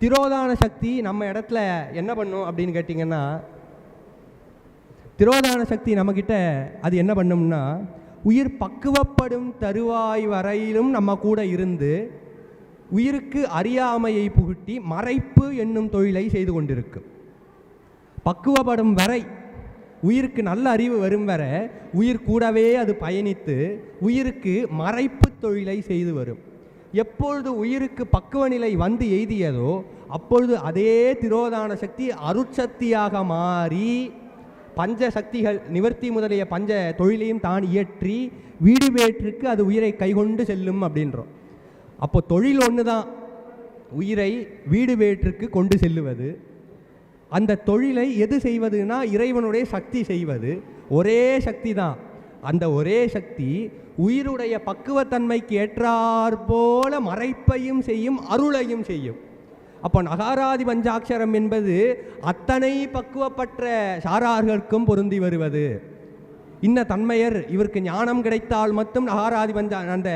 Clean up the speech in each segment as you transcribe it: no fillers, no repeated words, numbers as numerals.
திரோதான சக்தி நம்ம இடத்துல என்ன பண்ணும் அப்படின்னு கேட்டிங்கன்னா, திரோதான சக்தி நம்மக்கிட்ட அது என்ன பண்ணும்னா, உயிர் பக்குவப்படும் தருவாய் வரையிலும் நம்ம கூட இருந்து உயிருக்கு அறியாமையை புகுட்டி மறைப்பு என்னும் தொழிலை செய்து கொண்டிருக்கும். பக்குவப்படும் வரை, உயிருக்கு நல்ல அறிவு வரும் வரை உயிர் கூடவே அது பயணித்து உயிருக்கு மறைப்பு தொழிலை செய்து வரும். எப்பொழுது உயிருக்கு பக்குவ நிலை வந்து எய்தியதோ அப்பொழுது அதே திரோதான சக்தி அருட்சக்தியாக மாறி பஞ்ச சக்திகள் நிவர்த்தி முதலிய பஞ்ச தொழிலையும் தான் இயற்றி வீடு வேற்றுக்கு அது உயிரை கைகொண்டு செல்லும் அப்படின்றோம். அப்போ தொழில் ஒன்று தான், உயிரை வீடு வேற்றுக்கு கொண்டு செல்லுவது. அந்த தொழிலை எது செய்வதுன்னா இறைவனுடைய சக்தி செய்வது. ஒரே சக்தி தான். அந்த ஒரே சக்தி உயிருடைய பக்குவத்தன்மைக்கு ஏற்றாற்போல மறைப்பையும் செய்யும், அருளையும் செய்யும். அப்போ நகாராதி பஞ்சாட்சரம் என்பது அத்தனை பக்குவப்பட்ட சாரார்களுக்கும் பொருந்தி வருவது. இன்ன தன்மையர் இவருக்கு ஞானம் கிடைத்தால் மட்டும் நகாராதி அந்த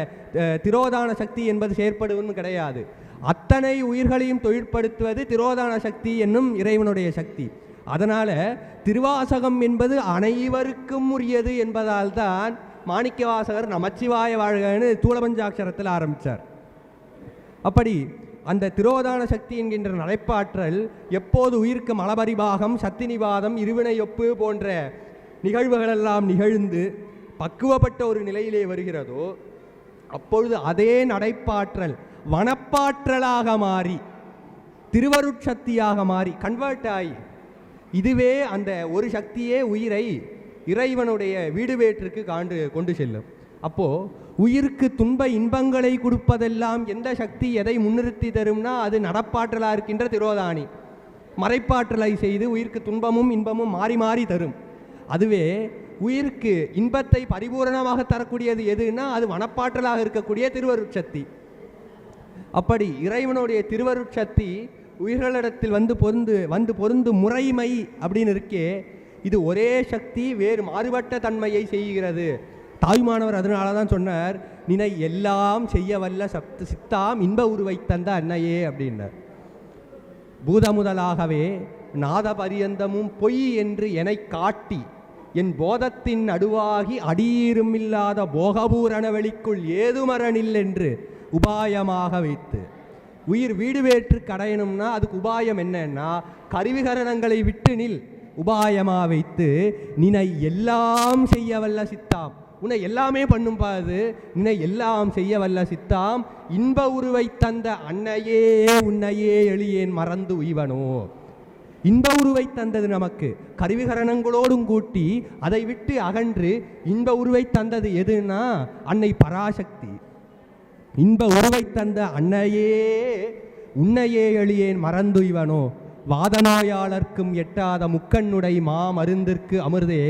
திரோதான சக்தி என்பது செயற்படுவதும் கிடையாது. அத்தனை உயிர்களையும் தொழிற்படுத்துவது திரோதான சக்தி என்னும் இறைவனுடைய சக்தி. அதனால் திருவாசகம் என்பது அனைவருக்கும் உரியது என்பதால் தான் மாணிக்கவாசகர் நமச்சிவாய வாழ்கன்னு தூளபஞ்சாட்சரத்தில் ஆரம்பித்தார். அப்படி அந்த திரோதான சக்தி என்கின்ற நடைப்பாற்றல் எப்போது உயிருக்கு மலபரிபாகம், சக்தி நிவாதம், இருவினையொப்பு போன்ற நிகழ்வுகளெல்லாம் நிகழ்ந்து பக்குவப்பட்ட ஒரு நிலையிலே வருகிறதோ அப்பொழுது அதே நடைப்பாற்றல் வனப்பாற்றலாக மாறி திருவருட்சக்தியாக மாறி கன்வெர்ட் ஆகி, இதுவே அந்த ஒரு சக்தியே உயிரை இறைவனுடைய வீடு வேற்றுக்கு கொண்டு செல்லும். அப்போது உயிருக்கு துன்ப இன்பங்களை கொடுப்பதெல்லாம் எந்த சக்தி எதை முன்னிறுத்தி தரும்னா அது நடப்பாற்றலாக இருக்கின்ற திரோதானி மறைப்பாற்றலை செய்து உயிருக்கு துன்பமும் இன்பமும் மாறி மாறி தரும். அதுவே உயிருக்கு இன்பத்தை பரிபூரணமாக தரக்கூடியது எதுன்னா அது வனப்பாற்றலாக இருக்கக்கூடிய திருவருட்சக்தி. அப்படி இறைவனுடைய திருவருட்சக்தி உயிர்களிடத்தில் வந்து பொருந்து முறைமை அப்படின்னு இருக்கே, இது ஒரே சக்தி வேறு மாறுபட்ட தன்மையை செய்கிறது. தாய்மானவர் அதனால தான் சொன்னார், நினை எல்லாம் செய்ய வல்ல சித்தாம் இன்ப உருவை தந்த அன்னையே அப்படின்னார். பூதமுதலாகவே நாத பரியந்தமும் பொய் என்று என்னை காட்டி என் போதத்தின் நடுவாகி அடியீரும் இல்லாத போகபூரண வெளிக்குள் ஏதுமரனில் என்று உபாயமாக வைத்து உயிர் வீடு வேற்று கடையணும்னா அதுக்கு உபாயம் என்னன்னா கருவிகரணங்களை விட்டு நில் உபாயமாக வைத்து நினை எல்லாம் செய்ய வல்ல சித்தாம், உன்னை எல்லாமே பண்ணும் பாது, நினை எல்லாம் செய்ய வல்ல சித்தாம் இன்ப உருவை தந்த அன்னையே உன்னையே எளியேன் மறந்து உய்வனோ. இன்ப உருவை தந்தது நமக்கு கருவிகரணங்களோடும் கூட்டி அதை விட்டு அகன்று இன்ப உருவை தந்தது எதுன்னா அன்னை பராசக்தி. இன்ப உருவை தந்த அன்னையே உன்னையே எளியேன் மறந்துய்வனோ. வாதநோயாளர்க்கும் எட்டாத முக்கண்ணுடை மாமருந்திற்கு அமிர்தே,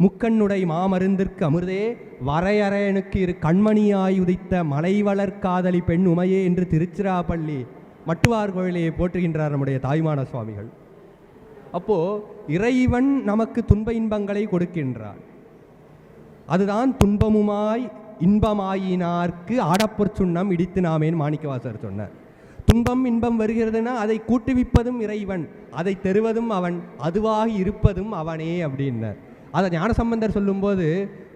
முக்கண்ணுடை மாமருந்திற்கு அமிர்தே வரையறையனுக்கு இரு கண்மணியாய் உதித்த மலைவளர் காதலி பெண் உமையே என்று திருச்சிராப்பள்ளி மட்டுவார் கோயிலையை போற்றுகின்றார் நம்முடைய தாய்மான சுவாமிகள். அப்போது இறைவன் நமக்கு துன்ப இன்பங்களை கொடுக்கின்றான். அதுதான் துன்பமுமாய் இன்பமாயினார்க்கு ஆடப்பொற் சுண்ணம் இடித்து நாமேன் மாணிக்கவாசகர் சொன்னார். துன்பம் இன்பம் வருகிறதுனா அதை கூட்டுவிப்பதும் இறைவன், அதை தருவதும் அவன், அதுவாகி இருப்பதும் அவனே அப்படின்னார். அதை ஞானசம்பந்தர் சொல்லும்போது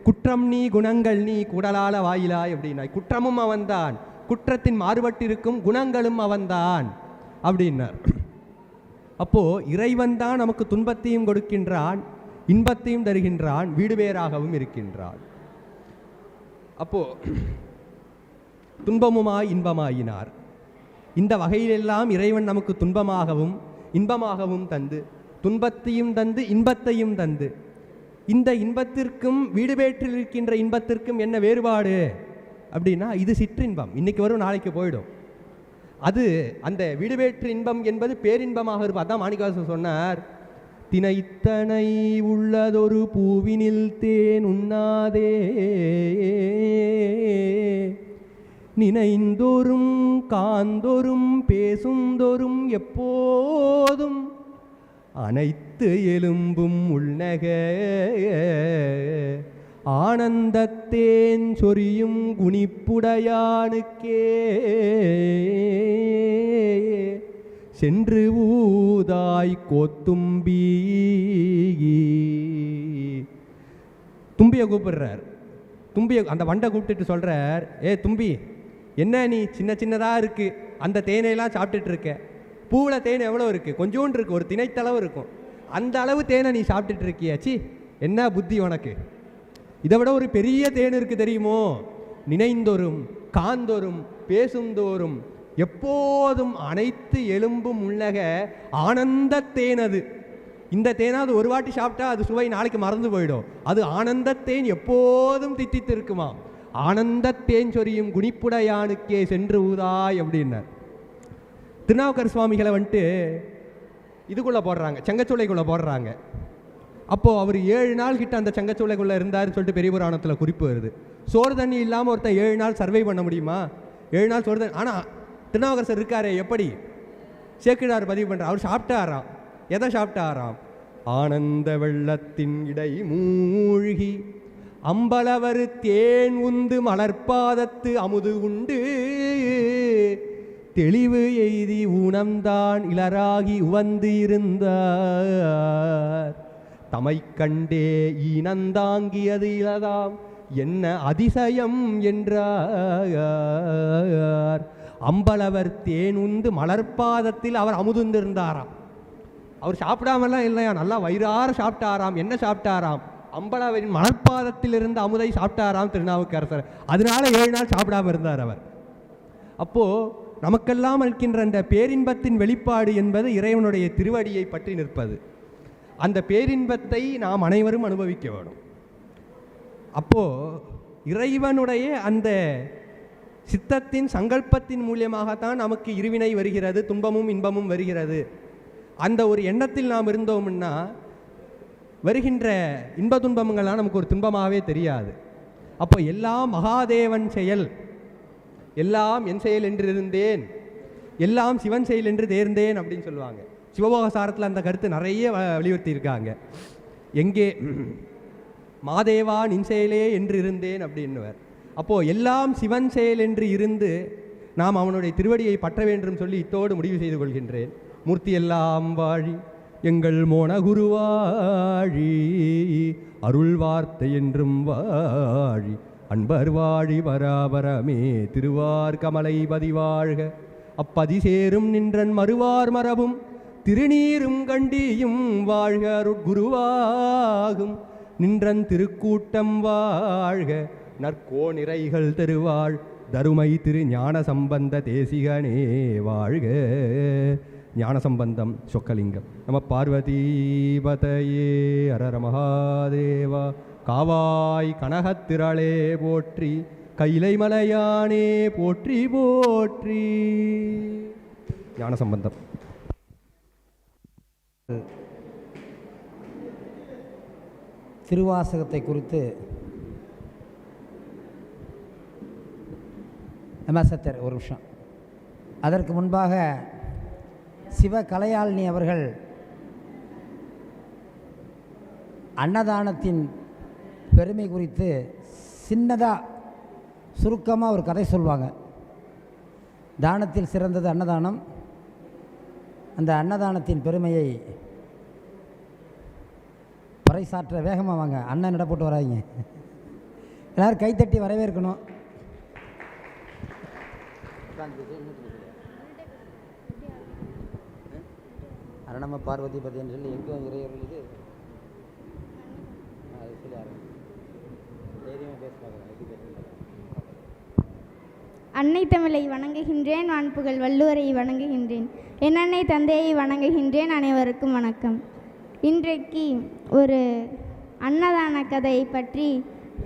குற்றம் நீ குணங்கள் நீ குடலால வாயிலாய் அப்படின்னாய். குற்றமும் அவன்தான், குற்றத்தின் மாறுபட்டிருக்கும் குணங்களும் அவன்தான் அப்படின்னார். அப்போது இறைவன் தான் நமக்கு துன்பத்தையும் கொடுக்கின்றான், இன்பத்தையும் தருகின்றான், வீடு வேறாகவும் இருக்கின்றான். அப்போது துன்பமுமாய் இன்பமாயினார். இந்த வகையிலெல்லாம் இறைவன் நமக்கு துன்பமாகவும் இன்பமாகவும் தந்து, துன்பத்தையும் தந்து இன்பத்தையும் தந்து, இந்த இன்பத்திற்கும் வீடு வேற்றில் இருக்கின்ற இன்பத்திற்கும் என்ன வேறுபாடு அப்படின்னா இது சிற்றின்பம், இன்னைக்கு வரும் நாளைக்கு போயிடும். அது அந்த வீடு வேற்று இன்பம் என்பது பேரின்பமாக இருக்கும். அதான் மாணிக்கவாசகர் சொன்னார், தினைத்தனை உள்ளதொரு பூவினில் தேன் உண்ணாதே நினைந்தோறும் காந்தோறும் பேசுந்தோறும் எப்போதும் அனைத்து எலும்பும் உள்நக ஆனந்தத்தேன் சொரியும் குணிப்புடையானுக்கே சென்று ஊதாய் கோத்தும்பி. தும்பியை கூப்பிடுறார். தும்பியை அந்த வண்டை கூப்பிட்டுட்டு சொல்கிறார், ஏ தும்பி, என்ன நீ சின்ன சின்னதாக இருக்குது அந்த தேனையெல்லாம் சாப்பிட்டுட்டு இருக்க. பூவில் தேன் எவ்வளோ இருக்குது? கொஞ்சோண்டு இருக்குது, ஒரு திணைத்தளவு இருக்கும். அந்த அளவு தேனை நீ சாப்பிட்டுட்டு இருக்கியாச்சி, என்ன புத்தி உனக்கு? இதை விட ஒரு பெரிய தேன் இருக்குது தெரியுமோ? நினைந்தோறும் காந்தோறும் பேசுந்தோறும் எப்போதும் அனைத்து எலும்பும் உள்ளக ஆனந்த தேன் அது. இந்த தேனாவது ஒரு வாட்டி சாப்பிட்டா அது சுவை நாளைக்கு மறந்து போயிடும். அது ஆனந்த தேன், எப்போதும் தித்தித்து இருக்குமா. ஆனந்த தேன் சொரியும் குணிப்புடையானுக்கே சென்று ஊதாய் அப்படின்னார். திருநாவுக்கர் சுவாமிகளை வந்துட்டு இதுக்குள்ளே போடுறாங்க, செங்கச்சூளைக்குள்ளே போடுறாங்க. அப்போது அவர் 7 நாள் கிட்ட அந்த செங்கச்சூளைக்குள்ளே இருந்தாருன்னு சொல்லிட்டு பெரிய புராணத்தில் குறிப்பு வருது. சோறு தண்ணி இல்லாமல் ஒருத்தர் 7 நாள் சர்வை பண்ண முடியுமா? 7 நாள் சோறு தண்ணி. ஆனால் திருநாவுக்கரசர் இருக்காரே, எப்படி சேக்கிழார் பதிவு பண்ணுறார், அவர் சாப்பிட்டாராம். எதை சாப்பிட்டாராம்? ஆனந்த வெள்ளத்தின் இடை மூழ்கி அம்பலவர் தேன் உந்து மலர்பாதத்து அமுது உண்டு தெளிவு எய்தி ஊனம்தான் இளராகி உவந்து இருந்தார். தமை கண்டே ஈனந்தாங்கியது இளதாம் என்ன அதிசயம் என்றார். அம்பலவர் தேன் உந்து மலர்பாதத்தில் அவர் அமுதுந்திருந்தாராம். அவர் சாப்பிடாமலாம் இல்லையா, நல்லா வயிறார சாப்பிட்டாராம். என்ன சாப்பிட்டாராம்? அம்பலவரின் மலர்பாதத்தில் இருந்த அமுதை சாப்பிட்டாராம் திருநாவுக்கரசர். அதனால 7 நாள் சாப்பிடாம இருந்தார் அவர். அப்போது நமக்கெல்லாம் இருக்கின்ற அந்த பேரின்பத்தின் வெளிப்பாடு என்பது இறைவனுடைய திருவடியை பற்றி நிற்பது. அந்த பேரின்பத்தை நாம் அனைவரும் அனுபவிக்க வேண்டும். அப்போது இறைவனுடைய அந்த சித்தத்தின் சங்கல்பத்தின் மூலியமாகத்தான் நமக்கு இருவினை வருகிறது, துன்பமும் இன்பமும் வருகிறது. அந்த ஒரு எண்ணத்தில் நாம் இருந்தோம்னா வருகின்ற இன்ப துன்பங்கள்லாம் நமக்கு ஒரு துன்பமாகவே தெரியாது. அப்போ எல்லாம் மகாதேவன் செயல், எல்லாம் என் செயல் என்று இருந்தேன், எல்லாம் சிவன் செயல் என்று தேர்ந்தேன் அப்படின்னு சொல்லுவாங்க. சிவபோகசாரத்தில் அந்த கருத்து நிறைய வலியுறுத்தி இருக்காங்க. எங்கே மாதேவா நின் செயலே என்று இருந்தேன் அப்படின்னுவர். அப்போது எல்லாம் சிவன் செயல் என்று இருந்து நாம் அவனுடைய திருவடியை பற்ற வேண்டும் சொல்லி இத்தோடு முடிவு செய்து கொள்கின்றேன். மூர்த்தி எல்லாம் வாழி எங்கள் மோனகுருவாழி அருள் வார்த்தை என்றும் வாழி அன்பர் வாழி வராவரமே திருவார் கமலை பதிவாழ்க அப்பதி சேரும் நின்றன் மறுவார் மரபும் திருநீரும் கண்டியும் வாழ்க அருட்குருவாகும் நின்றன் திருக்கூட்டம் வாழ்க நற்கோ நிறைகள் தருவாள் தருமை திரு ஞான சம்பந்த தேசிகனே வாழ்க. ஞான சம்பந்தம் சொக்கலிங்கம். நம பார்வதீபதையே அரர மகாதேவா. காவாய் கனகத்திரளே போற்றி கைலை மலையானே போற்றி போற்றி. ஞான சம்பந்தம். திருவாசகத்தை குறித்து சத்தர் ஒரு நிமிஷம். அதற்கு முன்பாக சிவ கலையாளினி அவர்கள் அன்னதானத்தின் பெருமை குறித்து சின்னதாக சுருக்கமாக ஒரு கதை சொல்லுவாங்க. தானத்தில் சிறந்தது அன்னதானம். அந்த அன்னதானத்தின் பெருமையை பறைசாற்ற வேகமாக வாங்க. அண்ணன் நட போட்டு வராதிங்க. எல்லோரும் கைத்தட்டி வரவேற்கணும். அரணம பார்வதி பத்தின்னு சொல்லி எங்கேயும் இறையர்கள் இது அது சொல்லி தைரியமாக பேச பார்க்குறேன். அன்னை தமிழை வணங்குகின்றேன், வான்புகழ் வள்ளுவரை வணங்குகின்றேன், என் அன்னை தந்தையை வணங்குகின்றேன். அனைவருக்கும் வணக்கம். இன்றைக்கு ஒரு அன்னதான கதையை பற்றி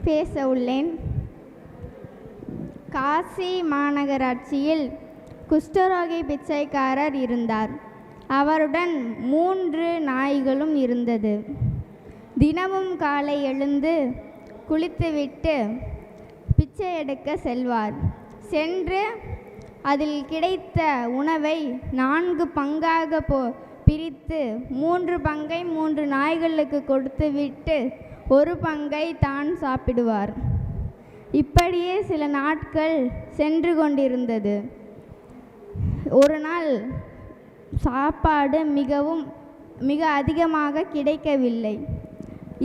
பேச உள்ளேன். காசி மாநகராட்சியில் குஷ்டரோகி பிச்சைக்காரர் இருந்தார். அவருடன் 3 நாய்களும் இருந்தது. தினமும் காலை எழுந்து குளித்துவிட்டு பிச்சை எடுக்க செல்வார். சென்று அதில் கிடைத்த உணவை 4 பங்காக பிரித்து 3 பங்கை 3 நாய்களுக்கு கொடுத்துவிட்டு 1 பங்கை தான் சாப்பிடுவார். இப்படியே சில நாட்கள் சென்று கொண்டிருந்தது. ஒரு நாள் சாப்பாடு மிக அதிகமாக கிடைக்கவில்லை.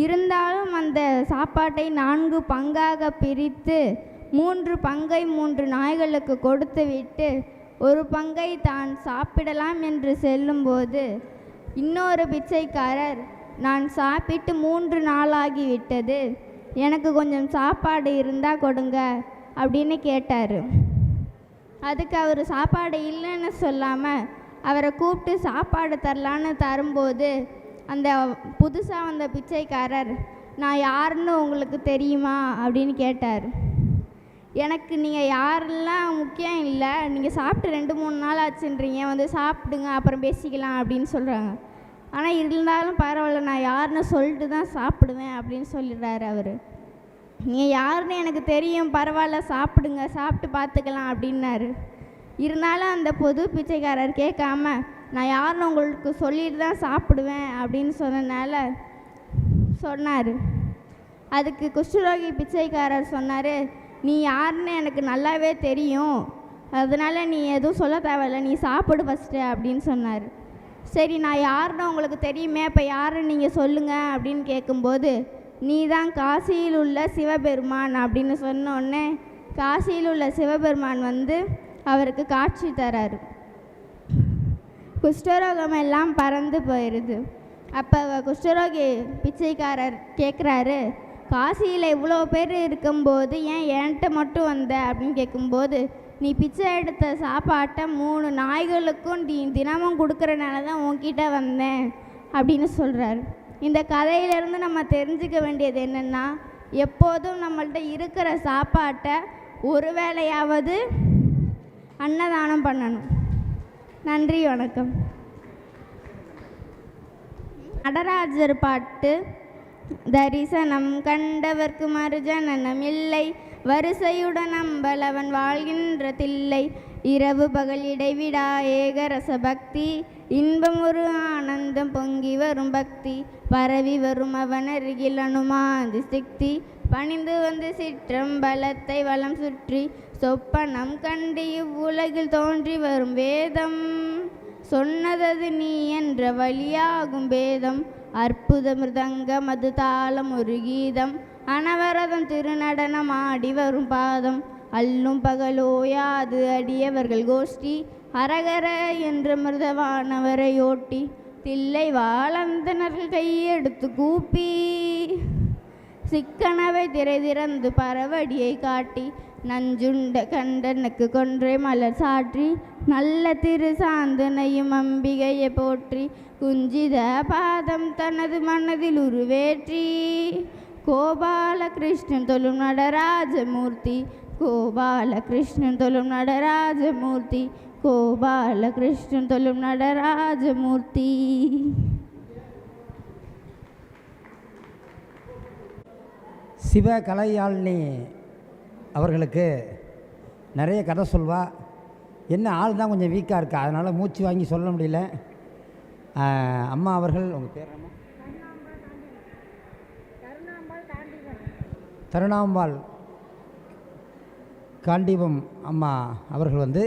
இருந்தாலும் அந்த சாப்பாட்டை 4 பங்காக பிரித்து 3 பங்கை 3 நாய்களுக்கு கொடுத்துவிட்டு 1 பங்கை தான் சாப்பிடலாம் என்று செல்லும்போது இன்னொரு பிச்சைக்காரர், நான் சாப்பிட்டு 3 நாளாகிவிட்டது, எனக்கு கொஞ்சம் சாப்பாடு இருந்தால் கொடுங்க அப்படின்னு கேட்டார். அதுக்கு அவர் சாப்பாடு இல்லைன்னு சொல்லாமல் அவரை கூப்பிட்டு சாப்பாடு தரலான்னு தரும்போது அந்த புதுசாக வந்த பிச்சைக்காரர், நான் யாருன்னு உங்களுக்கு தெரியுமா அப்படின்னு கேட்டார். எனக்கு நீங்கள் யாரெல்லாம் முக்கியம் இல்லை, நீங்கள் சாப்பிட்டு 2-3 நாள் ஆச்சுன்றீங்க, வந்து சாப்பிடுங்க அப்புறம் பேசிக்கலாம் அப்படின்னு சொல்கிறாங்க. ஆனால் இருந்தாலும் பரவாயில்ல, நான் யாருன்னு சொல்லிட்டு தான் சாப்பிடுவேன் அப்படின்னு சொல்லிடுறாரு அவர். நீங்கள் யாருன்னு எனக்கு தெரியும், பரவாயில்ல சாப்பிடுங்க, சாப்பிட்டு பார்த்துக்கலாம் அப்படின்னாரு. இருந்தாலும் அந்த பொது பிச்சைக்காரர் கேட்காம, நான் யாருன்னு உங்களுக்கு சொல்லிட்டு தான் சாப்பிடுவேன் அப்படின்னு சொன்னார். அதுக்கு குஷ்டரோகி பிச்சைக்காரர் சொன்னார், நீ யாருன்னு எனக்கு நல்லாவே தெரியும், அதனால் நீ எதுவும் சொல்ல தேவையில்லை, நீ சாப்பிடு ஃபஸ்ட்டு அப்படின்னு சொன்னார். சரி, நான் யாருன்னு உங்களுக்கு தெரியுமே, இப்போ யாருன்னு நீங்கள் சொல்லுங்கள் அப்படின்னு கேட்கும்போது, நீ தான் காசியில் உள்ள சிவபெருமான் அப்படின்னு சொன்னோடனே காசியில் உள்ள சிவபெருமான் வந்து அவருக்கு காட்சி தராரு. குஷ்டரோகம் எல்லாம் பறந்து போயிடுது. அப்போ குஷ்டரோகி பிச்சைக்காரர் கேட்குறாரு, காசியில் இவ்வளோ பேர் இருக்கும்போது ஏன் என்கிட்ட மட்டும் வந்த அப்படின்னு கேட்கும்போது, நீ பிச்சை எடுத்த சாப்பாட்டை 3 நாய்களுக்கும் நீ தினமும் கொடுக்குறனால தான் உன்கிட்ட வந்தேன் அப்படின்னு சொல்கிறார். இந்த கதையிலேருந்து நம்ம தெரிஞ்சுக்க வேண்டியது என்னென்னா, எப்போதும் நம்மள்ட்ட இருக்கிற சாப்பாட்டை ஒரு வேளையாவது அன்னதானம் பண்ணணும். நன்றி, வணக்கம். நடராஜர் பாட்டு. தரிசனம் கண்டவர்க்கு மறுஜனனம் இல்லை, வரிசையுடன் அம்பலவன் வாழ்கின்ற தில்லை, இரவு பகல் இடைவிடா ஏகரச பக்தி, இன்பம் ஒரு ஆனந்தம் பொங்கி வரும் பக்தி, பரவி வரும் அவன் அருகில் அனுமாதி சிக்தி, பணிந்து வந்து சிற்றம்பலத்தை வலம் சுற்றி சொப்பனம் கண்டு இவ்வுலகில் தோன்றி வரும் வேதம், சொன்னதது நீ என்ற வழியாகும் பேதம், அற்புத மிருதங்கம் அது தாளம் ஒரு கீதம், அனவரதம் திருநடனம் ஆடி வரும் பாதம், அல்லும் பகலோயாது அடியவர்கள் கோஷ்டி, அரகர என்ற மிருதவானவரை ஓட்டி, தில்லை வாழந்தனர்கள் கையெடுத்து கூப்பி, சிக்கனவை திரை திறந்து பரவடியை காட்டி, நஞ்சுண்ட கண்டனுக்கு கொன்றை மலர் சாற்றி, நல்ல திரு சாந்தனையும் அம்பிகையை போற்றி, குஞ்சித பாதம் தனது மனதில் உருவேற்றி, கோபாலகிருஷ்ணன் தொழும் நடராஜமூர்த்தி, கோபாலகிருஷ்ணன் தொழும் நடராஜமூர்த்தி, கோபாலகிருஷ்ணன் தொழும் நடராஜமூர்த்தி. சிவ கலையாளினி அவர்களுக்கு நிறைய கதை சொல்வா. என்ன ஆள் தான் கொஞ்சம் வீக்காக இருக்கா, அதனால் மூச்சு வாங்கி சொல்ல முடியல. அம்மா அவர்கள், உங்கள் பேர் அம்மா? தருணாம்பாள் காண்டீபம் அம்மா அவர்கள் வந்து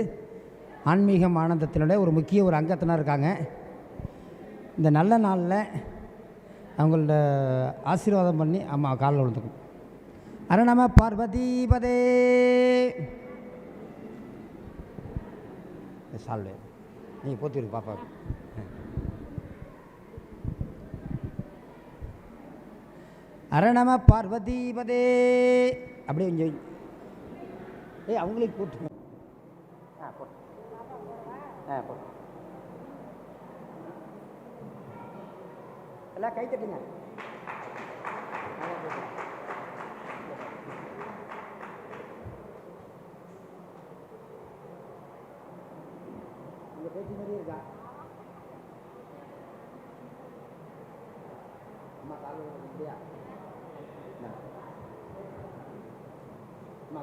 ஆன்மீகம் ஆனந்தத்தினுடைய ஒரு முக்கிய ஒரு அங்கத்தினர் இருக்காங்க. இந்த நல்ல நாளில் அவங்களோட ஆசீர்வாதம் பண்ணி அம்மா காலில் விழுந்துக்கும். அர நம பார்வதிபதே. சால்வே நீங்கள் போத்திருக்கு பாப்பா. அர நம பார்வதிபதே. அப்படியே கொஞ்சம் அவங்களுக்கு போட்டு போட்டு போட்டு எல்லாம் கை தட்டுங்க. உங்கள் பேச்சு மாதிரியே இருக்கா அம்மா? காலையில் இல்லையா அம்மா?